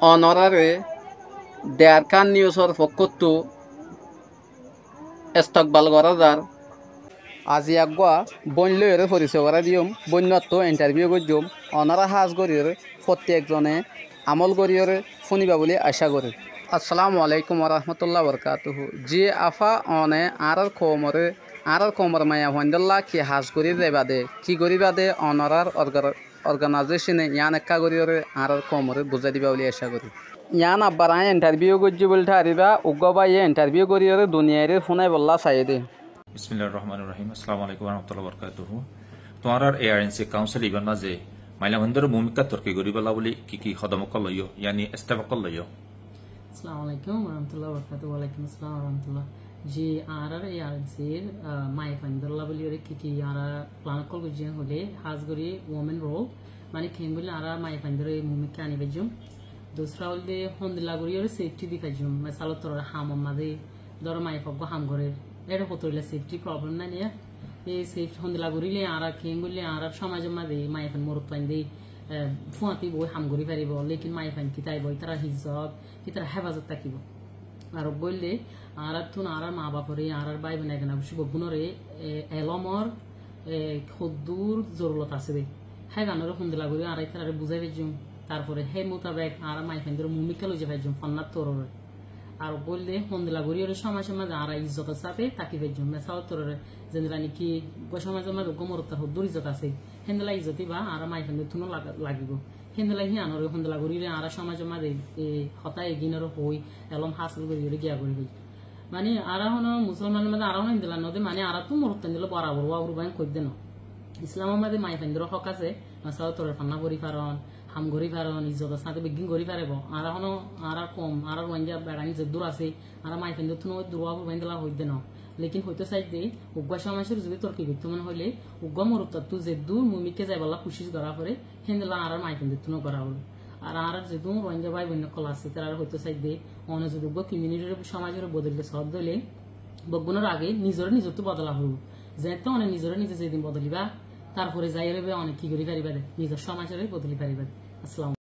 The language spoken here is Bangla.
অনরারে দেয়ারখান নিউজর পক্ষতো ইস্তকবাল করাদার আজি আগুয়া বন্যের পরিচয় করা দিয়ম বন্যত্ব ইন্টারভিউ করজম অনারা হাজ করিয়র প্রত্যেকজনে আমল করিয়র শুনিবা বলে আশা করি। আসসালামু আলাইকুম ওরহমতুল্লাহ বরকাতুহু। জি আফা অনে আর খমর মায়া হন্দল্লা কি হাজ করি দেবাদে কি করিবাদে অনারার অর্গানাইজেশনে ইয়ান একা করিয়রে আর খমরে বুঝাই দিবা বলে আশা করি। ইয়ান আব্বার ইন্টারভিউ করছি বলতে হারিবা উগ্গবা ইয়ে ইন্টারভিউ করিয়রে দুনিয়ারে ফোনাই বললা চাই দে। বিসমিল্লাহির রহমানির রহিম। আসসালামু আলাইকুম ওয়া রাহমাতুল্লাহি ওয়া বারাকাতুহু। তোমার এআরএনসি কাউন্সিল ইবান মাঝে মাইলা হন্দর ভূমিকা তর্কি গরিবালা বলি কি কদমকল লইও ইয়ানি স্টেপকল লইও। আসসালামু আলাইকুম ওয়া রাহমাতুল্লাহি ওয়া বারাকাতুহু। ওয়া আলাইকুম আসসালাম ওয়া রাহমাতুল্লাহ। জি এআরএনসি মাই ফাইন্দাল্লাহ বলি ওরে কি আরা প্ল্যান কল গজি হলে হাজগরি ওমেন রোল মানে কেন বলি আরা মাই ফাইন্দারে ভূমিকা আনি বেজুম। दूसरा হলে হন্দিলা গরি ওরে সেফটি দি কাজুম মাসালত তোর হামাম মাদে দর মাই ফগ হাম করে এর হতইলা সেফটি প্রবলেম না নিয়া এই সেফ হন্দিলা গরিলে আরা কেন বলি আরা সমাজ মাদে মাই ফাইন মরত পাইন দে ফুয়াতি বই হাম গরি পারিব লেকিন মাই ফাইন কিতাই বই তারা হিজব কি তারা হেফাজত থাকিব আর বললে আর তুন আর মা বাপরে আর বাই বোন এখানে অবশ্য বগুনরে এলমর খুদ্দুর জরুরত আছে দে হ্যাঁ গানের হন্দিলা গরি আর তারা বুঝাই পেজুম তারপরে হে মোতাবেক আর মাই ফাইন্দের ভূমিকা লই যাবে ফন্নার তোরে আর বললে হন্দিলা গরি ওর সমাজের মাঝে আর ইজ্জতের সাথে তাকি পেজুম মেসাও তোরে যেন নাকি সমাজের মাঝে গমরতার হদ্দুর ইজ্জত আছে হেন্দলা ইজ্জতি বা আর মাই ফাইন্দের তুনো লাগিব হেন্দলা হি আনরে হন্দিলা গরিরে আর সমাজের মাঝে হতা এগিনের হই এলম হাসিল করি গিয়া করি মানে আর হন মুসলমানের মাঝে আর হন হিন্দলা নদী মানে আর তো মরতান দিল বরাবর ওয়াবর বাইন কই দেন ইসলামের মাঝে মাই ফাইন্দের হক আছে মেসাও তোরে ফান্না করি পারন হাম গরি পারন ইজ্জতের সাথে বেগিন গরি পারেব আর হনো আর কম আর ওয়াঞ্জা বেড়ানি যে দূর আছে আর মাই ফেন তুন দূরবাবু বাইন্দলা হইতে ন লেকিন হইতে চাই দে উগ্গা সমাজের যদি তর্কি করতে মনে হইলে উগ্গা মরুত তু যে দূর মুমিকে যাই বলা খুশি করা পরে হেন্দলা আর মাই ফেন তুন করা হলো আর যে দূর ওয়াঞ্জা ভাই বোন কল আছে তারা হইতে চাই দে অন্য যদি উগ্গা কমিউনিটির সমাজের বদললে সব দলে বগুনের আগে নিজের তো বদলা হল যেহেতু অনেক নিজে যেদিন বদলিবা তারপরে যাই রবে অনেক কি করি পারিবা নিজের সমাজের বদলি পারিবা। আসসালাম।